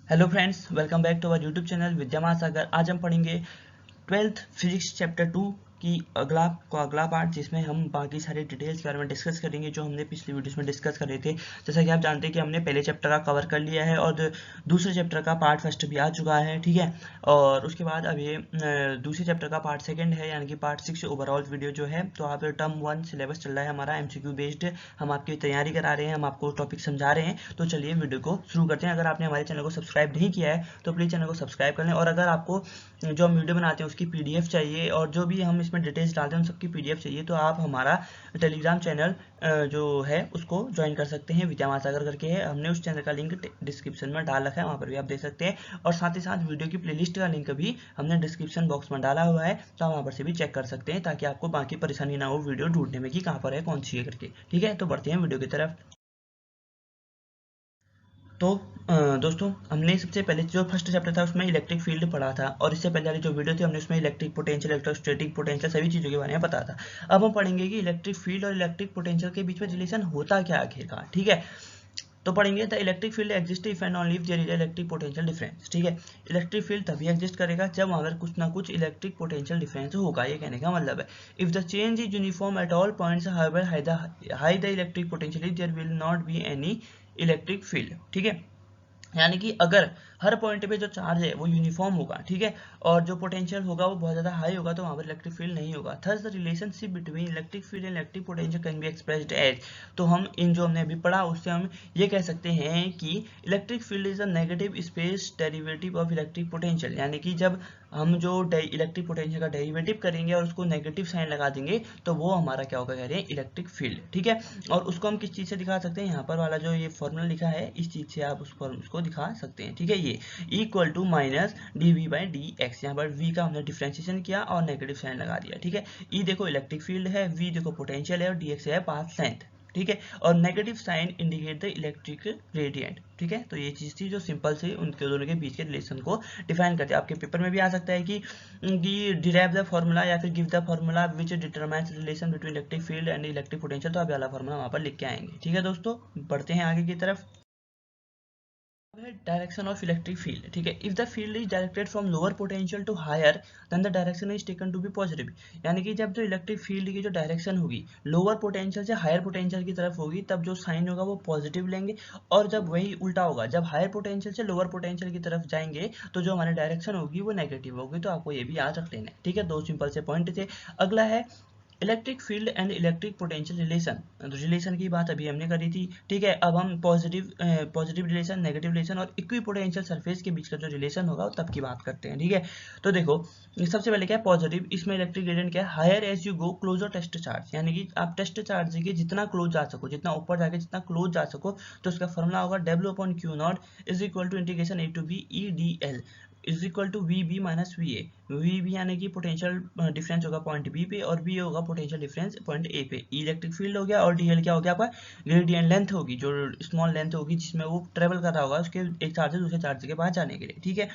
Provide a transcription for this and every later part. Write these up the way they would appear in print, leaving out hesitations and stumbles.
Hello friends, welcome back to our YouTube channel Vidya Mahasagar. आज हम पढ़ेंगे 12th फिजिक्स चैप्टर 2 की अगला पार्ट, जिसमें हम बाकी सारे डिटेल्स के बारे में डिस्कस करेंगे जो हमने पिछली वीडियोस में डिस्कस कर रहे थे। जैसा कि आप जानते हैं कि हमने पहले चैप्टर का कवर कर लिया है और दूसरे चैप्टर का पार्ट फर्स्ट भी आ चुका है, ठीक है। और उसके बाद अब ये दूसरे चैप्टर का पार्ट सेकंड है, यानी कि पार्ट 6 ओवरऑल वीडियो जो है। तो आप टर्म 1 सिलेबस चल रहा है हमारा, एमसीक्यू बेस्ड हम आपकी तैयारी करा रहे हैं, हम आपको टॉपिक समझा रहे हैं। तो चलिए वीडियो को शुरू करते हैं। अगर आपने हमारे चैनल को सब्सक्राइब नहीं किया है तो प्लीज़ चैनल को सब्सक्राइब कर लें। और अगर आपको जो हम वीडियो बनाते हैं उसकी पीडीएफ चाहिए और जो भी हम इसमें डिटेल्स डालते हैं उन सबकी पीडीएफ चाहिए, तो आप हमारा टेलीग्राम चैनल जो है उसको ज्वाइन कर सकते हैं। विद्या महासागर करके है, हमने उस चैनल का लिंक डिस्क्रिप्शन में डाल रखा है, वहाँ पर भी आप देख सकते हैं। और साथ ही साथ वीडियो की प्लेलिस्ट का लिंक भी हमने डिस्क्रिप्शन बॉक्स में डाला हुआ है, तो आप वहाँ पर से भी चेक कर सकते हैं, ताकि आपको बाकी परेशानी ना हो वीडियो ढूंढने में कि कहाँ पर है, कौन सी है करके। ठीक है, तो बढ़ते हैं वीडियो की तरफ। तो दोस्तों, हमने सबसे पहले जो फर्स्ट चैप्टर था उसमें इलेक्ट्रिक फील्ड पढ़ा था, और इससे पहले वाली जो वीडियो थी हमने उसमें इलेक्ट्रिक पोटेंशियल, इलेक्ट्रोस्टैटिक पोटेंशियल, सभी चीज़ों के बारे में पता था। अब हम पढ़ेंगे कि इलेक्ट्रिक फील्ड और इलेक्ट्रिक पोटेंशियल के बीच में रिलेशन होता क्या आखिरकार, ठीक है। तो पढ़ेंगे the electric field exist if and only if there is electric potential difference, ठीक है। इलेक्ट्रिक फील्ड तभी एग्जिस्ट करेगा जब वहाँ पर कुछ ना कुछ इलेक्ट्रिक पोटेंशियल डिफरेंस होगा, ये कहने का मतलब है। If the change is uniform at all points however high the electric potential there will not be any electric field, ठीक है। यानी कि अगर हर पॉइंट पे जो चार्ज है वो यूनिफॉर्म होगा, ठीक है, और जो पोटेंशियल होगा वो बहुत ज़्यादा हाई होगा, तो वहाँ पर इलेक्ट्रिक फील्ड नहीं होगा। Thus the relationship between electric field and electric potential can be expressed as, तो हम इन जो हमने अभी पढ़ा उससे हम ये कह सकते हैं कि electric field is a negative space derivative of electric potential. यानी कि जब हम जो इलेक्ट्रिक पोटेंशियल का डेरिवेटिव करेंगे और उसको नेगेटिव साइन लगा देंगे, तो वो हमारा क्या होगा, कह रहे हैं इलेक्ट्रिक फील्ड, ठीक है। और उसको हम किस चीज़ से दिखा सकते हैं, यहाँ पर वाला जो ये फॉर्मूला लिखा है इस चीज़ से आप उसको दिखा सकते हैं, ठीक है। ये equal to minus D V by D X, यहाँ पर वी का हमने डिफ्रेंशिएशन किया और नेगेटिव साइन लगा दिया, ठीक है। ई देखो इलेक्ट्रिक फील्ड है, वी देखो पोटेंशियल है, और डी एक्स है पाथ लेंथ, ठीक है। और negative sign indicate the electric gradient, ठीक है। तो ये चीज़ थी जो सिंपल से उनके दोनों के बीच के रिलेशन को डिफाइन करते हैं। आपके पेपर में भी आ सकता है कि डिराइव द फॉर्मूला या फिर give the formula which determines relation between electric field and electric potential, तो आप वाला फॉर्मूला वहाँ पर लिख के आएंगे, ठीक है दोस्तों। बढ़ते हैं आगे की तरफ। डायरेक्शन ऑफ इलेक्ट्रिक फील्ड, ठीक है। If the field is directed from lower potential to higher then the direction is taken to be positive. यानी कि जब जो इलेक्ट्रिक फील्ड की जो डायरेक्शन होगी लोअर पोटेंशियल से हायर पोटेंशियल की तरफ होगी, तब जो साइन होगा वो पॉजिटिव लेंगे। और जब वही उल्टा होगा, जब हायर पोटेंशियल से लोअर पोटेंशियल की तरफ जाएंगे, तो जो हमारी डायरेक्शन होगी वो नेगेटिव होगी। तो आपको ये भी याद रख लेना है, ठीक है। दो सिंपल से पॉइंट थे। अगला है electric field and electric potential relation. तो रिलेशन की बात अभी हमने करी थी, ठीक है। अब हम पॉजिटिव रिलेशन, नेगेटिव रिलेशन और इक्वी पोटेंशियल सरफेस के बीच का जो रिलेशन होगा तब की बात करते हैं, ठीक है। तो देखो, सबसे पहले क्या है पॉजिटिव, इसमें इलेक्ट्रिक ग्रेडियंट क्या है, higher as you go closer test charge. यानी कि आप टेस्ट चार्ज के जितना क्लोज जा सको, जितना ऊपर जाके जितना क्लोज जा सको, तो उसका फॉर्मूला होगा W upon Q naught is equal to integration A to B E D L is equal to V B minus V A. V B यानी कि पोटेंशियल डिफरेंस होगा पॉइंट बी पे, और बी होगा पोटेंशियल डिफरेंस पॉइंट ए पे। Electric field हो गया, और डी एल क्या हो गया आपका, ग्रेडियंट लेंथ होगी, जो स्मॉल लेंथ होगी जिसमें वो ट्रेवल कर रहा होगा उसके एक चार्ज से दूसरे चार्ज के पास जाने के लिए, ठीक है।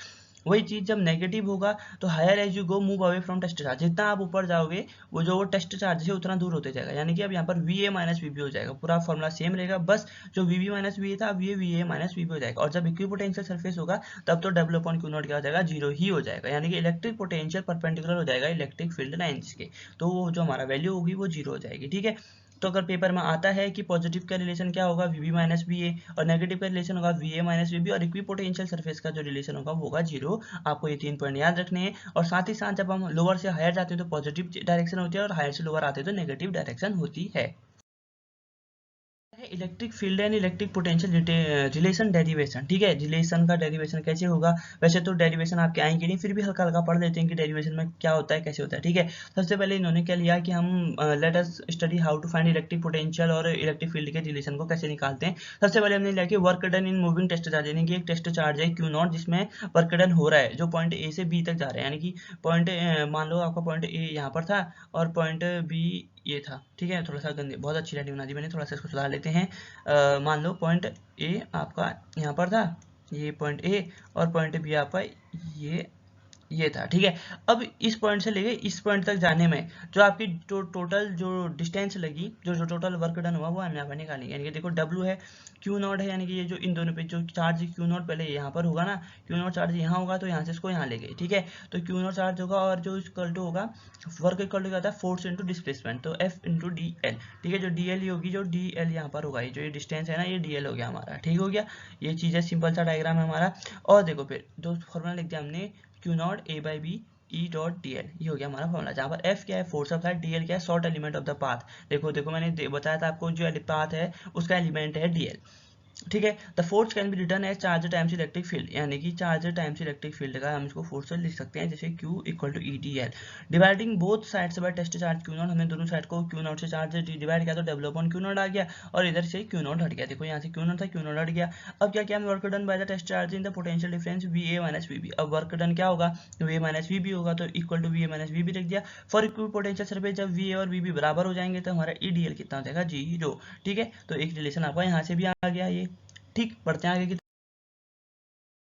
वही चीज जब नेगेटिव होगा तो higher as you go move away from test charge, जितना आप ऊपर जाओगे वो जो वो टेस्ट चार्ज से उतना दूर होते जाएगा। यानी कि अब यहाँ पर V A minus V B हो जाएगा, पूरा फॉर्मूला सेम रहेगा, बस जो V B minus V A था अब ये V A minus V B हो जाएगा। और जब इक्वी पोटेंशियल सरफेस होगा तब तो डब्ल्यू अपॉन क्यू नॉट क्या हो जाएगा, जीरो ही हो जाएगा। यानी कि इलेक्ट्रिक पोटेंशियल परपेंडिकुलर हो जाएगा इलेक्ट्रिक फील्ड लाइंस के, तो वो जो हमारा वैल्यू होगी वो जीरो हो जाएगी, ठीक है। तो अगर पेपर में आता है कि पॉजिटिव का रिलेशन क्या होगा, V B minus V A, और नेगेटिव का रिलेशन होगा V A minus V B, और इक्वी पोटेंशियल सरफेस का जो रिलेशन होगा वो होगा जीरो। आपको ये 3 पॉइंट याद रखने हैं। और साथ ही साथ जब हम लोअर से हायर जाते हैं तो पॉजिटिव डायरेक्शन होती है, और हायर से लोअर आते हैं तो नेगेटिव डायरेक्शन होती है। Electric field and electric potential relation derivation, ठीक है। रिलेशन का डेरिवेशन कैसे होगा, वैसे तो डेरिवेशन आपके आएंगे नहीं, फिर भी हल्का हल्का पढ़ लेते हैं कि डेरिवेशन में क्या होता है, कैसे होता है, ठीक है। सबसे पहले इन्होंने क्या लिया कि हम let us study how to find electric potential और इलेक्ट्रिक फील्ड के रिलेशन को कैसे निकालते हैं। सबसे पहले हमने लिया कि work done in moving test charge, यानी कि एक टेस्ट चार्ज है क्यू नॉट जिसमें वर्क डन हो रहा है, जो पॉइंट ए से बी तक जा रहा है। यानी कि पॉइंट मान लो आपका पॉइंट ए यहाँ पर था और पॉइंट बी ये था, ठीक है। थोड़ा सा गंदी, बहुत अच्छी राइटिंग बना दी मैंने, थोड़ा सा इसको सुधार लेते हैं। मान लो पॉइंट ए आपका यहाँ पर था, ये पॉइंट ए, और पॉइंट बी आपका ये ये था, ठीक है। अब इस पॉइंट से लेके इस पॉइंट तक जाने में जो आपकी टोटल जो डिस्टेंस लगी, जो टोटल वर्क डन हुआ, वो हम यहाँ पर निकालेंगे। यानी कि देखो W है, Q नॉट है, यानी कि ये जो इन दोनों पे जो चार्ज Q नॉट पहले यहाँ पर होगा ना, Q नॉट चार्ज यहाँ होगा तो यहाँ से इसको यहाँ ले गए, ठीक है। तो Q नॉट चार्ज होगा और जो इक्वल टू होगा वर्क इक्वल टू क्या होता है, फोर्स इंटू डिस्प्लेसमेंट, तो F इंटू DL, ठीक है। जो DL ही होगी, जो DL यहाँ पर होगा, ये जो ये डिस्टेंस है ना, ये DL हो गया हमारा, ठीक हो गया। ये चीज़ है, सिंपल सा डायग्राम है हमारा। और देखो फिर जो फॉर्मूला लिख दिया हमने, Q naught A by B E dot D L, ये हो गया हमारा फॉर्मूला, जहाँ पर F क्या है, फोर्स ऑफ फ्लाइट, DL क्या है, short element of the path. देखो देखो मैंने बताया था आपको, जो पाथ है उसका एलिमेंट है DL, ठीक है। The force can be written as charge times electric field, यानी कि चार्ज टाइम्स इलेक्ट्रिक फील्ड का हम इसको फोर्स लिख सकते हैं, जैसे Q equal to EDL, dividing both sides by test charge Q naught. हमने दोनों साइड को Q नॉट से चार्ज डिवाइड किया तो W अपॉन Q नॉट आ गया, और इधर से Q नॉट हट गया। देखो यहाँ से Q नॉट था, Q नॉट हट गया। अब क्या किया, work done by the test charge in the potential difference VA minus VB। अब वर्क डन क्या होगा, VA माइनस VB होगा, तो equal to VA minus VB लिख दिया। फॉर इक्वल पोटेंशियल सरफेस जब VA और VB बराबर हो जाएंगे तो हमारा EDL कितना हो जाएगा, 0, ठीक है। तो एक रिलेशन आपका यहाँ से भी आ गया ये, ठीक। बढ़ते हैं आगे की।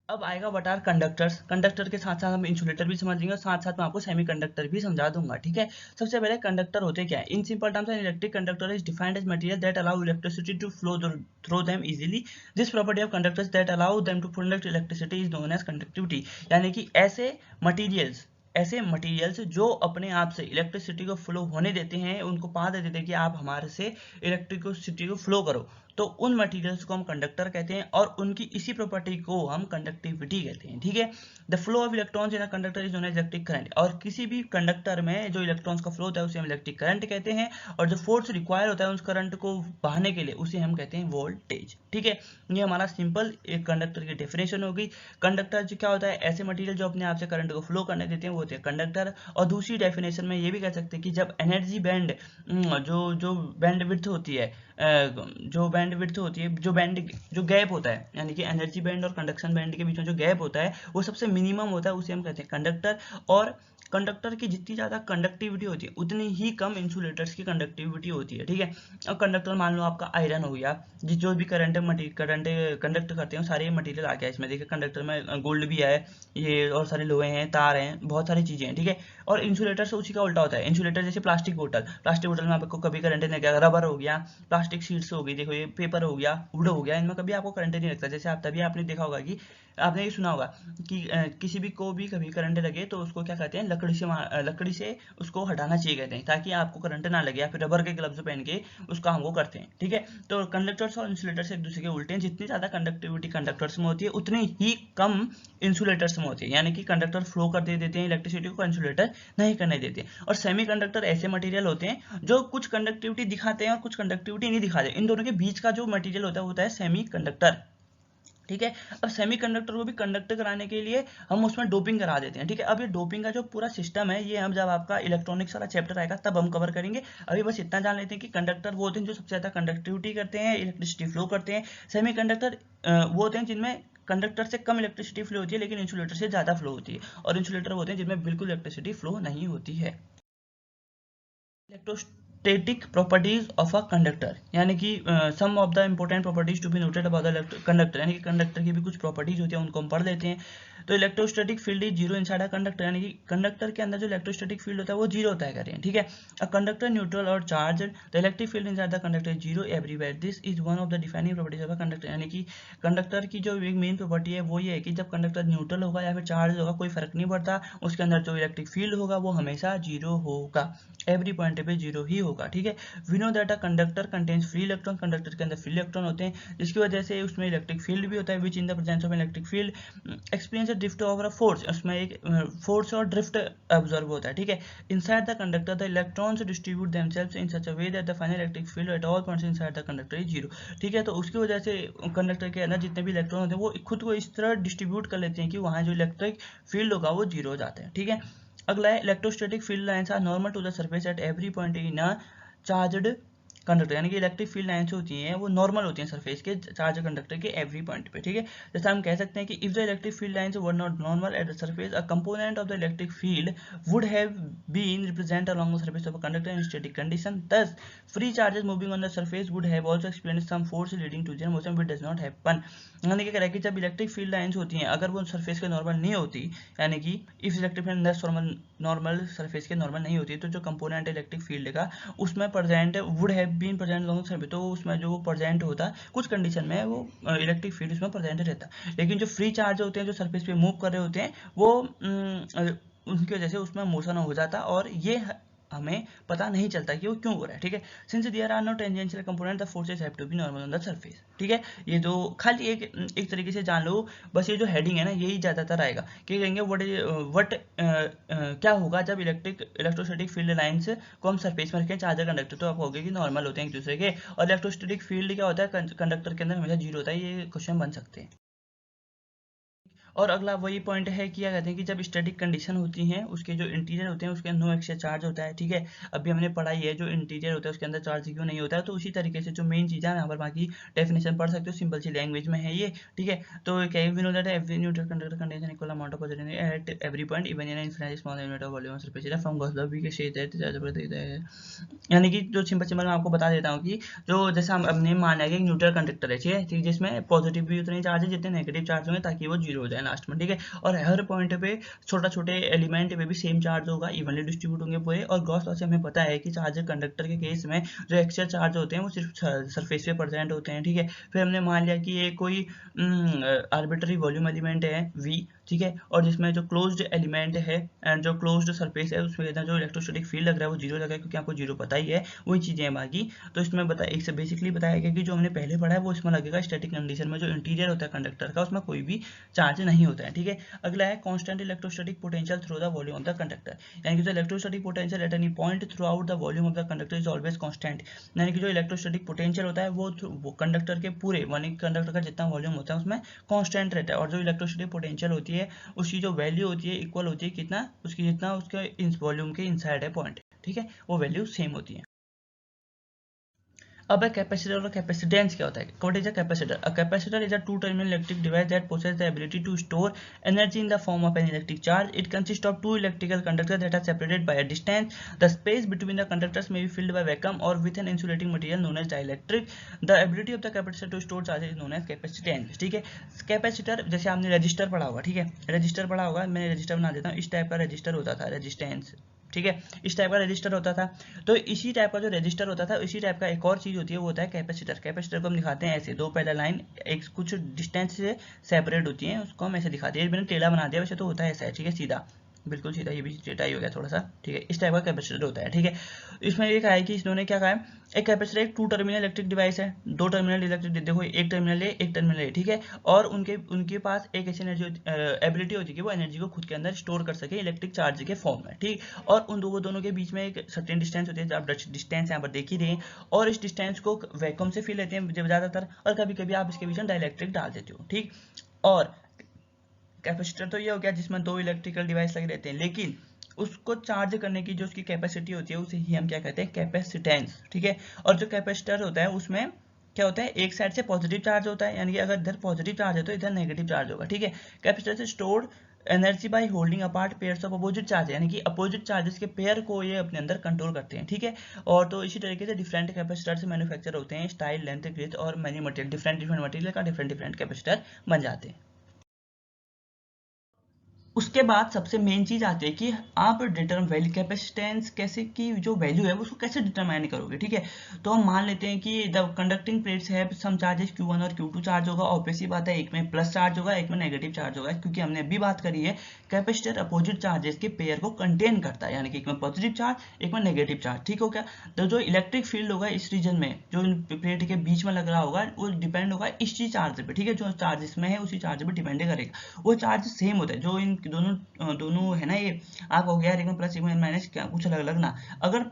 अब आएगा व्हाट आर कंडक्टर्स। कंडक्टर के साथ साथ हम इंसुलेटर भी समझेंगे और साथ साथ मैं आपको सेमीकंडक्टर भी समझा दूंगा, ठीक है। सबसे पहले कंडक्टर होते क्या है। In simple terms, an electric conductor is defined as material that allow electricity to flow through them easily. This property of conductors that allow them to conduct electricity is known as conductivity. यानी कि ऐसे materials जो अपने आप से electricity को flow होने देते हैं, उनको पा देते हैं कि आप हमारे से इलेक्ट्रिसिटी को फ्लो करो, तो उन मटेरियल्स को हम कंडक्टर कहते हैं, और उनकी इसी प्रॉपर्टी को हम कंडक्टिविटी कहते हैं, ठीक है। The flow of electrons in a conductor is known as electric current, और किसी भी कंडक्टर में जो इलेक्ट्रॉन्स का फ्लो होता है उसे हम इलेक्ट्रिक करंट कहते हैं, और जो फोर्स रिक्वायर होता है उस करंट को बहाने के लिए उसे हम कहते हैं वोल्टेज, ठीक है। ये हमारा सिंपल एक कंडक्टर की डेफिनेशन होगी। कंडक्टर जो क्या होता है, ऐसे मटेरियल जो अपने आप से करंट को फ्लो करने देते हैं वो होते हैं कंडक्टर। और दूसरी डेफिनेशन में ये भी कह सकते हैं कि जब एनर्जी बैंड, जो बैंड विड्थ होती है, जो गैप होता है, यानी कि एनर्जी बैंड और कंडक्शन बैंड के बीच में जो गैप होता है वो सबसे मिनिमम होता है, उसे हम कहते हैं कंडक्टर। और कंडक्टर की जितनी ज़्यादा कंडक्टिविटी होती है उतनी ही कम इंसुलेटर्स की कंडक्टिविटी होती है, ठीक है। अब कंडक्टर मान लो आपका आयरन हो गया, जो भी करंट कंडक्ट करते हैं सारे मटेरियल आ गया इसमें। देखिए कंडक्टर में गोल्ड भी है, ये और सारे लोहे हैं, तार हैं, बहुत सारी चीज़ें हैं, ठीक है। और इंसुलेटर से उसी का उल्टा होता है। इंसुलेटर जैसे प्लास्टिक बोतल में आपको कभी करंट नहीं लगेगा, रबर हो गया, प्लास्टिक शीट्स हो गई, देखो ये पेपर हो गया, वुड हो गया, इनमें कभी आपको करंट नहीं लगता। जैसे आप तभी आपने देखा होगा कि आपने ये सुना होगा कि किसी भी को भी कभी करंट लगे तो उसको क्या कहते हैं, लकड़ी से उसको हटाना चाहिए कहते हैं, ताकि आपको करंट ना लगे, या फिर रबर के ग्लव्स पहन के उसका हम वो करते हैं, ठीक है। तो कंडक्टर्स और इंसुलेटर्स एक दूसरे के उल्टे हैं। जितनी ज़्यादा कंडक्टिविटी कंडक्टर्स में होती है उतनी ही कम इंसुलेटर्स में होती है, यानी कि कंडक्टर फ्लो कर दे देते हैं इलेक्ट्रिसिटी को, इंसुलेटर नहीं करने देते। और सेमीकंडक्टर ऐसे मटेरियल होते हैं जो कुछ कंडक्टिविटी दिखाते हैं और कुछ कंडक्टिविटी नहीं दिखाते। इन दोनों के बीच का जो मटेरियल होता है वो होता है सेमीकंडक्टर, ठीक है। अब सेमीकंडक्टर को भी कंडक्ट कराने के लिए हम उसमें डोपिंग करा देते हैं, ठीक है। अब ये डोपिंग का जो पूरा सिस्टम है ये हम जब आपका इलेक्ट्रॉनिक्स वाला चैप्टर आएगा तब हम कवर करेंगे। अभी बस इतना जान लेते हैं कि कंडक्टर वो होते हैं जो सबसे ज़्यादा कंडक्टिविटी करते हैं, इलेक्ट्रिसिटी फ्लो करते हैं। सेमीकंडक्टर वो होते हैं जिनमें कंडक्टर से कम इलेक्ट्रिसिटी फ्लो होती है लेकिन इंसुलेटर से ज़्यादा फ्लो होती है। और इंसुलेटर होते हैं जिनमें बिल्कुल इलेक्ट्रिसिटी फ्लो नहीं होती है। Electrostatic properties of a conductor, यानी कि some of the important properties to be noted about the conductor, यानी कि कंडक्टर की भी कुछ प्रॉपर्टीज होती है उनको हम पढ़ लेते हैं। तो electrostatic field is zero inside a conductor, यानी कि कंडक्टर के अंदर जो इलेक्ट्रोस्टैटिक फील्ड होता है वो जीरो होता है, कह रहे हैं, ठीक है। अ कंडक्टर न्यूट्रल और charge, the electric field inside the conductor is zero everywhere, this is one of the defining properties of a conductor. यानी कि कंडक्टर की जो एक मेन प्रॉपर्टी है वो ये है कि जब कंडक्टर न्यूट्रल होगा या फिर चार्ज होगा कोई फर्क नहीं पड़ता, उसके अंदर जो इलेक्ट्रिक फील्ड होगा वो हमेशा जीरो होगा, एवरी पॉइंट पे जीरो ही होगा, ठीक है। We know that a conductor contains free electron, conductor के अंदर फ्री इलेक्ट्रॉन होते हैं जिसकी वजह से उसमें इलेक्ट्रिक फील्ड भी होता है, which in the presence of electric field experience drift over a force, उसमें एक फोर्स और ड्रिफ्ट ऑब्जर्व होता है, ठीक है। Inside the conductor the electrons distribute themselves in such a way that the final electric field at all points inside the conductor is zero, ठीक है। तो उसकी वजह से कंडक्टर के अंदर जितने भी इलेक्ट्रॉन होते हैं वो खुद को इस तरह डिस्ट्रीब्यूट कर लेते हैं कि वहाँ जो इलेक्ट्रिक फील्ड होगा वो जीरो हो जाता है, ठीक है। अगला है electrostatic field lines are normal to the surface at every point in a charged conductor, यानी कि इलेक्ट्रिक फील्ड लाइन्स होती हैं वो नॉर्मल होती हैं सरफेस के चार्ज कंडक्टर के एवरी पॉइंट पे, ठीक है। जैसे हम कह सकते हैं कि if the electric field lines were not normal at the surface, a component of the electric field would have been represent along the surface of a conductor in static condition, thus free charges moving on the surface would have also experienced some force leading to their motion, which does not happen। यानी कि कह रहा है कि जब electric field lines होती हैं अगर वो सरफेस के नॉर्मल नहीं होती, यानी कि if electric field normal surface के नॉर्मल नहीं होती, तो जो कंपोनेंट इलेक्ट्रिक फील्ड का उसमें present would have been present long surface, तो उसमें जो प्रेजेंट होता कुछ कंडीशन में वो इलेक्ट्रिक फील्ड उसमें प्रेजेंट रहता। लेकिन जो फ्री चार्ज होते हैं जो सरफेस पे मूव कर रहे होते हैं वो उनकी वजह से उसमें मोशन हो जाता और ये हमें पता नहीं चलता कि वो क्यों हो रहा है, ठीक है। Since there are no tangential component the forces have to be normal on the surface, ठीक है। ये तो खाली एक तरीके से जान लो, बस ये जो हेडिंग है ना यही ज़्यादातर आएगा कि कहेंगे व्हाट क्या होगा जब इलेक्ट्रोस्टैटिक फील्ड लाइंस को हम सरफेस में रखें चार्जर कंडक्टर, तो आप कहोगे कि नॉर्मल होते हैं एक दूसरे के, और इलेक्ट्रोस्टैटिक फील्ड क्या होता है कंडक्टर के अंदर हमेशा जीरो होता है, ये क्वेश्चन बन सकते हैं। और अगला वही पॉइंट है कि क्या कहते हैं कि जब स्टैटिक कंडीशन होती हैं उसके जो इंटीरियर होते हैं उसके अंदर नो एक्स्ट्रा चार्ज होता है, ठीक है। अभी हमने पढ़ा ही है जो इंटीरियर होता है उसके अंदर चार्ज क्यों नहीं होता है, तो उसी तरीके से जो मेन चीज़ है यहाँ पर बाकी डेफिनेशन पढ़ सकते हो, सिंपल सी लैंग्वेज में है ये, ठीक है। तो क्या we know that every neutral conductor condition equal amount of positive at every point even in infinite small unit of volume surface area from Gauss law we के शेड दैट, यानी कि जो सिंपल मैं आपको बता देता हूँ कि जो जैसे हम अपने मान लिया कि एक न्यूट्रल कंडक्टर है, ठीक है, ठीक, जिसमें पॉजिटिव भी उतने चार्ज है जितने नेगेटिव चार्ज होंगे ताकि वो जीरो हो जाए लास्ट में, ठीक है। और हर पॉइंट पे छोटे एलिमेंट पे भी सेम चार्ज होगा, इवनली डिस्ट्रीब्यूट होंगे पूरे। और गॉस लॉ से हमें पता है कि चार्जर कंडक्टर के केस में जो एक्स्ट्रा चार्ज होते हैं वो सिर्फ सरफेस पे प्रेजेंट होते हैं, ठीक है। फिर हमने मान लिया कि ये कोई आर्बिट्ररी वॉल्यूम एलिमेंट है वी, ठीक है, और जिसमें जो क्लोज्ड एलिमेंट है एंड जो क्लोज्ड सरफेस है उसमें जो इलेक्ट्रोस्टैटिक फील्ड लग रहा है वो जीरो लगा है, क्योंकि आपको जीरो पता ही है, वही चीज़ें हैं बाकी। तो इसमें एक से बेसिकली बताया गया कि जो हमने पहले पढ़ा है वो इसमें लगेगा स्टैटिक कंडीशन में जो इंटीरियर होता है कंडक्टर का उसमें कोई भी चार्ज नहीं होता है, ठीक है। अगला है constant electrostatic potential through the volume of the conductor, यानी कि जो electrostatic potential at any point through out the volume of the conductor is always constant, यानी कि जो इलेक्ट्रोस्टैटिक पोटेंशियल होता है वो कंडक्टर के पूरे यानी कंडक्टर का जितना वॉल्यूम होता है उसमें कांस्टेंट रहता है, और जो इलेक्ट्रोस्टैटिक पोटेंशियल होती है उसकी जो वैल्यू होती है इक्वल होती है कितना उसकी जितना उसके इस वॉल्यूम के इनसाइड है पॉइंट, ठीक है, वो वैल्यू सेम होती है। अब कैपेसिटर और कैपेसिटेंस क्या होता है? What is a capacitor? A capacitor is a two terminal electric device that possesses the ability to store energy in the form of an electric charge. It consists of two electrical conductors that are separated by a distance. The space between the conductors may be filled by vacuum or with an insulating material known as dielectric. The ability of the capacitor to store charges is known as capacitance, ठीक है। Capacitor जैसे आपने register पढ़ा होगा, ठीक है, register पढ़ा होगा, मैं रजिस्टर बना देता हूँ, इस टाइप का रजिस्टर होता था रेजिस्टेंस, ठीक है, इस टाइप का रजिस्टर होता था। तो इसी टाइप का जो रजिस्टर होता था इसी टाइप का एक और चीज़ होती है वो होता है कैपेसिटर। कैपेसिटर को हम दिखाते हैं ऐसे, दो पैरेलल लाइन एक कुछ डिस्टेंस से सेपरेट होती हैं उसको हम ऐसे दिखाते हैं, मैंने टेढ़ा बना दिया, वैसे तो होता है ऐसा है, ठीक है, सीधा बिल्कुल सीधा, ये भी टेढ़ा ही हो गया थोड़ा सा, ठीक है, इस टाइप का कैपेसिटर होता है, ठीक है। इसमें ये कहा है कि इन्होंने क्या कहा है, एक कैपेसिटर एक टू टर्मिनल इलेक्ट्रिक डिवाइस है, दो टर्मिनल इलेक्ट्रिक, देखो एक टर्मिनल है एक टर्मिनल है, ठीक है, और उनके पास एक ऐसी एनर्जी एबिलिटी होती है कि वो एनर्जी को खुद के अंदर स्टोर कर सके इलेक्ट्रिक चार्ज के फॉर्म में, ठीक। और उन दोनों के बीच में एक सर्टेन डिस्टेंस होती है, आप डिस्टेंस यहाँ पर देख ही रहे हैं, और इस डिस्टेंस को वैक्यूम से फिल लेते हैं ज़्यादातर, और कभी कभी आप इसके बीच में डाइलेक्ट्रिक डाल देते हो, ठीक। और कैपेसिटर तो ये हो गया जिसमें दो इलेक्ट्रिकल डिवाइस लगे रहते हैं, लेकिन उसको चार्ज करने की जो उसकी कैपेसिटी होती है उसे ही हम क्या कहते हैं, कैपेसिटेंस, ठीक है। और जो कैपेसिटर होता है उसमें क्या होता है, एक साइड से पॉजिटिव चार्ज होता है, यानी कि अगर इधर पॉजिटिव चार्ज है तो इधर नेगेटिव चार्ज होगा, ठीक है। कैपेसिटर से stored energy by holding apart pairs of opposite charge, यानी कि अपोजिट चार्जेस के पेयर को ये अपने अंदर कंट्रोल करते हैं, ठीक है। और तो इसी तरीके से डिफरेंट कैपेसिटर से मैन्युफैक्चर होते हैं, स्टाइल लेंथ ग्रेथ और मैनी मटेरियल डिफरेंट मटेरियल का डिफरेंट कैपेसिटर बन जाते हैं। उसके बाद सबसे मेन चीज आती है कि आप डिटर्म वैल्यू कैपेसिटेंस कैसे की जो वैल्यू है उसको कैसे डिटरमाइन करोगे, ठीक है। तो हम मान लेते हैं कि द कंडक्टिंग प्लेट्स है सम चार्जेस Q1 और Q2 चार्ज होगा, ऑब्वियसली बात है एक में प्लस चार्ज होगा एक में नेगेटिव चार्ज होगा, क्योंकि हमने अभी बात करी है कैपेसिटर अपोजिट चार्जेस के पेयर को कंटेन करता है, यानी कि एक में पॉजिटिव चार्ज एक में नेगेटिव चार्ज, ठीक हो गया। तो जो इलेक्ट्रिक फील्ड होगा इस रीजन में जो इन प्लेट के बीच में लग रहा होगा वो डिपेंड होगा इसी चार्ज पे, ठीक है, जो चार्ज इसमें है उसी चार्ज पे डिपेंड करेगा, वो चार्ज सेम होता है जो इन दोनों है ना, ये आप हो गया एक में प्लस एक में माइनस, क्या कुछ अलग अलग ना, अगर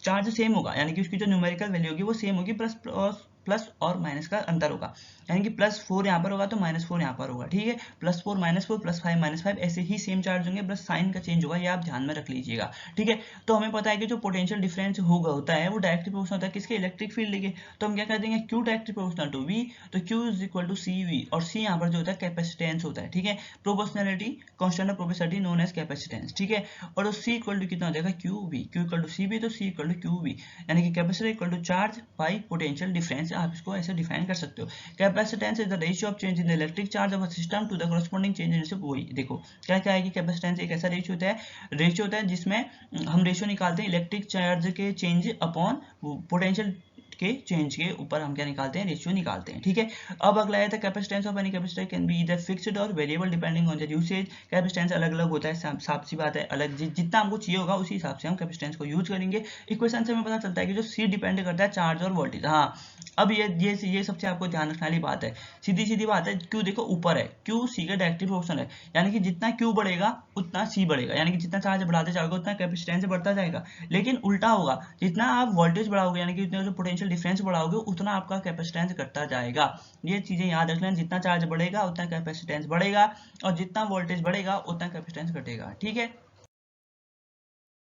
चार्ज सेम होगा यानी कि उसकी जो न्यूमेरिकल वैल्यू होगी वो सेम होगी, प्लस और माइनस का अंतर होगा, यानी कि +4 यहाँ पर होगा तो -4 यहाँ पर होगा, ठीक है। +4 -4 +5 -5 ऐसे ही सेम चार्ज होंगे, बस साइन का चेंज होगा, ये आप ध्यान में रख लीजिएगा, ठीक है। तो हमें पता है कि जो पोटेंशियल डिफरेंस होता है वो डायरेक्टली प्रोपोर्शनल होता है किसके, इलेक्ट्रिक फील्ड के। तो हम क्या कर देंगे, Q directly proportional to V, तो Q is equal to CV, और C यहाँ पर जो होता है कैपेसिटेंस होता है, ठीक है। Proportionality constant of proportionality known as capacitance, ठीक है। और तो C इक्वल टू कितना हो जाएगा, QV, Q equal to CV, तो C इक्वल टू QV, यानी कि capacitor equal to charge by potential difference, आप इसको ऐसे डिफाइन कर सकते हो। Capacitance is the ratio of change in the electric charge of a system to the corresponding change in its, वही देखो क्या क्या है कि कैपेसिटेंस एक ऐसा रेशियो होता है जिसमें हम रेशियो निकालते हैं इलेक्ट्रिक चार्ज के चेंज अपॉन पोटेंशियल के चेंज के ऊपर हम क्या निकालते हैं, रेशियो निकालते हैं, ठीक है। अब अगला है capacitance of any capacitor can be either fixed और variable depending on the usage. Capacitance अलग अलग होता है, साफ सी बात है, अलग जितना हमको चाहिए होगा उसी हिसाब से हम कैपेसिटेंस को यूज करेंगे। इक्वेशन से हमें पता चलता है कि जो C डिपेंड करता है चार्ज और वोल्टेज। हाँ, अब ये सबसे आपको ध्यान रखने वाली बात है, सीधी सीधी बात है। Q देखो ऊपर है, Q C का डायरेक्टली प्रोपोर्शनल है, यानी कि जितना Q बढ़ेगा उतना C बढ़ेगा, यानी कि जितना चार्ज बढ़ाते जाओगे उतना कैपेसिटेंस बढ़ता जाएगा। लेकिन उल्टा होगा, जितना आप वोल्टेज बढ़ाओगे यानी कि जितना जो पोटेंशियल डिफरेंस बढ़ाओगे उतना आपका कैपेसिटेंस घटता जाएगा। ये चीजें याद रख लेना, जितना चार्ज बढ़ेगा उतना कैपेसिटेंस बढ़ेगा, और जितना वोल्टेज बढ़ेगा उतना कैपेसिटेंस घटेगा, ठीक है।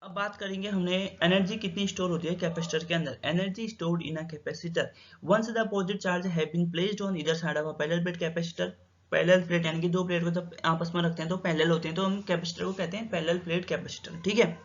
अब बात करेंगे हमने एनर्जी कितनी स्टोर होती है कैपेसिटर के अंदर। Energy stored in a capacitor once the opposite charge have been placed on either side of a parallel plate capacitor. Parallel plate यानी कि दो प्लेट को जब आपस में रखते हैं तो पैरेलल होते हैं, तो हम कैपेसिटर को कहते हैं पैरेलल प्लेट कैपेसिटर, ठीक है।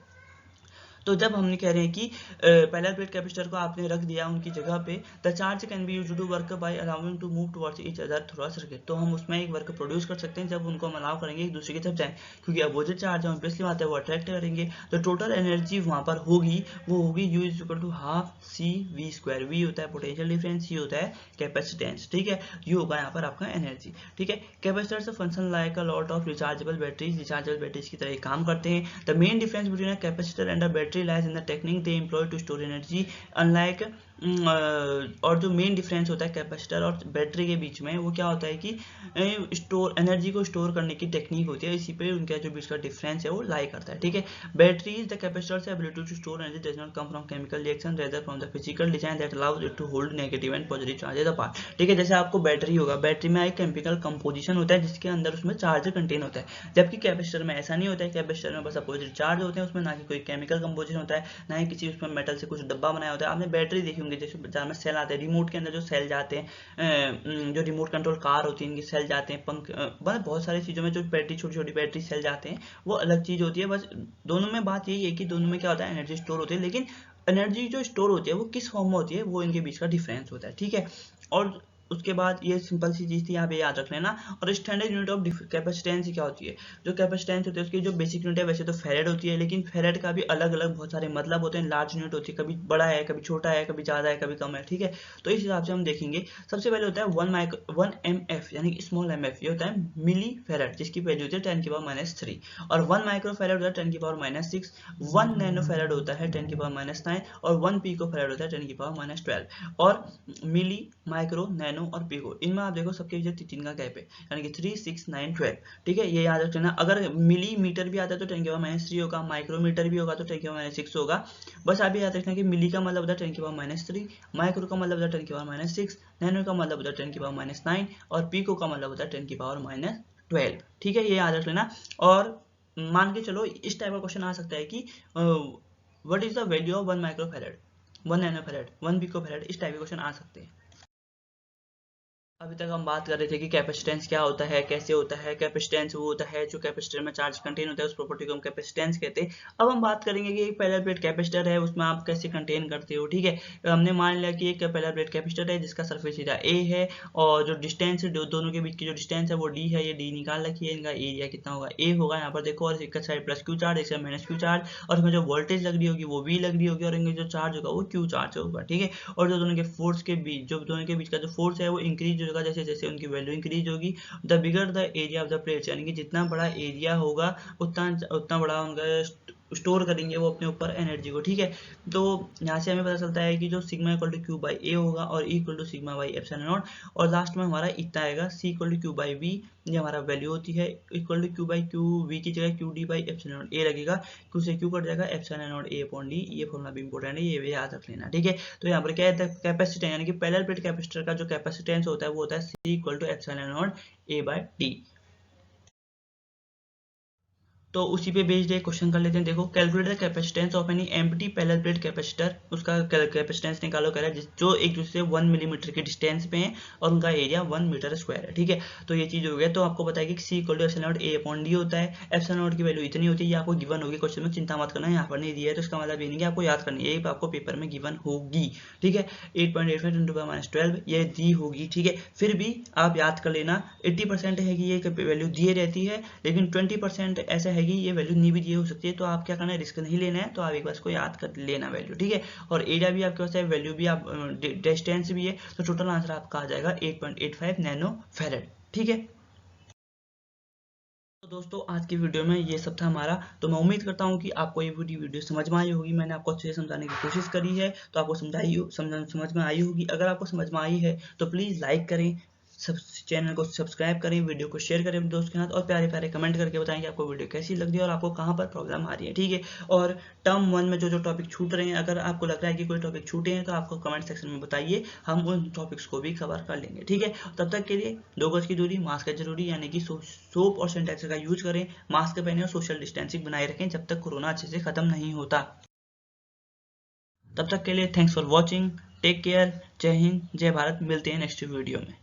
तो जब हमने कह रहे हैं कि पैरेलल प्लेट कैपेसिटर को आपने रख दिया उनकी जगह पे, the charge can be used to work by allowing to move towards each other through a circuit. तो हम उसमें एक वर्क प्रोड्यूस कर सकते हैं जब उनको हम अलाउ करेंगे एक दूसरे की तरफ जाए, क्योंकि अपोजिट चार्ज है ऑब्वियसली बात है वो अट्रैक्ट करेंगे। तो टोटल एनर्जी वहां पर होगी वो होगी U is equal to half CV²। V होता है पोटेंशियल डिफरेंस, C होता है कैपेसिटेंस, ठीक है। U होगा यहाँ पर आपका एनर्जी, ठीक है। कैपेसिटर से function like a lot of rechargeable batteries, rechargeable batteries की तरह काम करते हैं। The main difference between a capacitor and a battery lies in the technique they employ to store energy unlike और जो मेन डिफरेंस होता है कैपेसिटर और बैटरी के बीच में वो क्या होता है कि स्टोर एनर्जी को स्टोर करने की टेक्निक होती है, इसी पे उनका जो बीच का डिफरेंस है वो लाई करता है, ठीक है। बैटरी इज द कैपेसिटर से ability to store energy does not come from chemical reaction rather from the physical design that allows it to hold negative and positive charges apart, ठीक है। जैसे आपको बैटरी होगा, बैटरी में एक chemical composition होता है जिसके अंदर उसमें चार्ज कंटेन होता है, जबकि कैपेसिटर में ऐसा नहीं होता है। कैपेसिटर में बस अपोजिट चार्ज होते हैं, उसमें ना कि कोई केमिकल कंपोजिशन होता है, ना ही किसी उसमें मेटल से कुछ डब्बा बनाया होता है। आपने बैटरी देखी होंगी, जैसे बाजार में सेल आते हैं, रिमोट के अंदर जो सेल जाते हैं, जो रिमोट कंट्रोल कार होती है इनके सेल जाते हैं, पंख मतलब बहुत सारी चीज़ों में जो बैटरी छोटी छोटी बैटरी सेल जाते हैं वो अलग चीज़ होती है। बस दोनों में बात यही है कि दोनों में क्या होता है, एनर्जी स्टोर होती है, लेकिन एनर्जी जो स्टोर होती है वो किस फॉर्म में होती है वो इनके बीच का डिफरेंस होता है, ठीक है। और उसके बाद ये सिंपल सी चीज़ थी, यहाँ पे याद रख लेना। और स्टैंडर्ड यूनिट ऑफ कैपेसिटेंस क्या होती है, जो कैपेसिटेंस होती है उसकी जो बेसिक यूनिट है वैसे तो फेरेड होती है, लेकिन फेरेड का भी अलग अलग बहुत सारे मतलब होते हैं। लार्ज यूनिट होती है, कभी बड़ा है, कभी छोटा है, कभी ज़्यादा है, कभी कम है, ठीक है। तो इस हिसाब से हम देखेंगे। सबसे पहले होता है 1 mF यानी कि स्मॉल mF, ये होता है मिली फेरेड जिसकी वैल्यू होती है 10⁻³ और 1 माइक्रो फेरेड होता है 10⁻⁶, 1 नैनो फेरेड होता है 10⁻⁹ और 1 पिको फेरेड होता है 10⁻12। और मिली, माइक्रो, नैनो और पिको, इनमें आप देखो सबके बीच 3 का गैप है, यानी कि 3, 6, 9, 12, ठीक है। ये याद रख लेना। अगर मिलीमीटर भी आता है तो 10⁻³ होगा, माइक्रोमीटर भी होगा तो 10⁻6 होगा। बस आप याद रखना कि मिली का मतलब होता है 10⁻3, माइक्रो का मतलब होता है 10⁻6, नैनो का मतलब होता है 10⁻9 और पिको का मतलब होता है 10⁻12, ठीक है। ये याद रख लेना। और मान के चलो इस टाइप का क्वेश्चन आ सकता है कि what is the value of 1 microfarad, 1 नैनोफेरेड, 1 picofarad, इस टाइप के क्वेश्चन आ सकते हैं। अभी तक हम बात कर रहे थे कि कैपेसिटेंस क्या होता है, कैसे होता है। कैपेसिटेंस वो होता है जो कैपेसिटर में चार्ज कंटेन होता है, उस प्रॉपर्टी को हम कैपेसिटेंस कहते हैं। अब हम बात करेंगे कि एक पैरेलल प्लेट कैपेसिटर है, उसमें आप कैसे कंटेन करते हो, ठीक है। हमने मान लिया कि एक पैरेलल प्लेट कैपेसिटर है जिसका सरफेस एरिया A है और जो डिस्टेंस है दोनों के बीच की जो डिस्टेंस है वो D है, ये D निकाल रखिए। इनका एरिया कितना होगा, A होगा यहाँ पर देखो, और एक साइड प्लस Q चार्ज, एक साइड माइनस Q चार्ज, और इसमें जो वोल्टेज लग रही होगी वो V लग रही होगी, और इनका जो चार्ज होगा वो Q चार्ज होगा, ठीक है। और जो दोनों के फोर्स के बीच, जो दोनों के बीच का जो फोर्स है वो इंक्रीज होगा जैसे जैसे उनकी वैल्यू इंक्रीज होगी। The bigger the area of the plates, यानी कि जितना बड़ा एरिया होगा उतना उतना बड़ा उनका स्टोर करेंगे वो अपने ऊपर एनर्जी को, ठीक है। तो यहाँ से हमें पता चलता है कि जो sigma equal to Q by A होगा और equal to sigma by epsilon naught, और लास्ट में हमारा इतना आएगा C equal to Q by V, ये हमारा वैल्यू होती है, equal to Q by Q, V की जगह Q D by epsilon naught A लगेगा, क्यू से क्यू कट जाएगा, epsilon naught A upon D, ये फॉर्मूला भी इंपॉर्टेंट है, ये भी याद रख लेना, ठीक है। तो यहाँ पर क्या है, कैपेसिटेंस यानी कि पैरेलल प्लेट कैपेसिटर का जो कैपेसिटेंस होता है वो होता है C equal to epsilon naught A by D. तो उसी पे बेस्ड एक क्वेश्चन कर लेते हैं। देखो, calculate the capacitance of any empty parallel plate capacitor, उसका कैपेसिटेंस निकालो कह रहा है जो एक दूसरे से 1 मिलीमीटर के डिस्टेंस पे है और उनका एरिया 1 मीटर स्क्वायर है, ठीक है। तो ये चीज हो गया। तो आपको पता है कि C equal to epsilon naught A upon D होता है, एप्सिलॉन नॉट की वैल्यू इतनी होती है, ये आपको गिवन होगी क्वेश्चन में, चिंता मत करना, यहाँ पर नहीं दिया है तो इसका मतलब ये नहीं कि आपको याद करनी है, ये आपको पेपर में गिवन होगी, ठीक है। 8.85 × 10⁻12 ये दी होगी, ठीक है। फिर भी आप याद कर लेना 80% है कि ये वैल्यू दिए रहती है, लेकिन 20% ऐसा है कि ये वैल्यू नहीं भी दी हो सकती है। तो आप क्या करना है, रिस्क नहीं लेना है, तो आप एक बार इसको याद कर लेना वैल्यू, ठीक है। और एरिया भी आपके पास है, वैल्यू भी आप, डिस्टेंस भी है, तो टोटल आंसर आपका आ जाएगा 8.85 नैनो फैरेड, ठीक है। तो दोस्तों आज की वीडियो में ये सब था हमारा। तो मैं उम्मीद करता हूँ कि आपको ये पूरी वीडियो समझ में आई होगी, मैंने आपको अच्छे से समझाने की कोशिश करी है, तो आपको समझ में आई होगी। अगर आपको समझ में आई है तो प्लीज़ लाइक करें, चैनल को सब्सक्राइब करें, वीडियो को शेयर करें अपने दोस्त के साथ, और प्यारे प्यारे कमेंट करके बताएं कि आपको वीडियो कैसी लग रही है और आपको कहाँ पर प्रॉब्लम आ रही है, ठीक है। और टर्म 1 में जो जो टॉपिक छूट रहे हैं, अगर आपको लग रहा है कि कोई टॉपिक छूटे हैं तो आपको कमेंट सेक्शन में बताइए, हम उन टॉपिक्स को भी कवर कर लेंगे, ठीक है। तब तक के लिए 2 गज की दूरी, मास्क है जरूरी, यानी कि सोप और सैनिटाइजर का यूज करें, मास्क पहने और सोशल डिस्टेंसिंग बनाए रखें जब तक कोरोना अच्छे से खत्म नहीं होता। तब तक के लिए thanks for watching, take care, जय हिंद, जय भारत, मिलते हैं नेक्स्ट वीडियो में।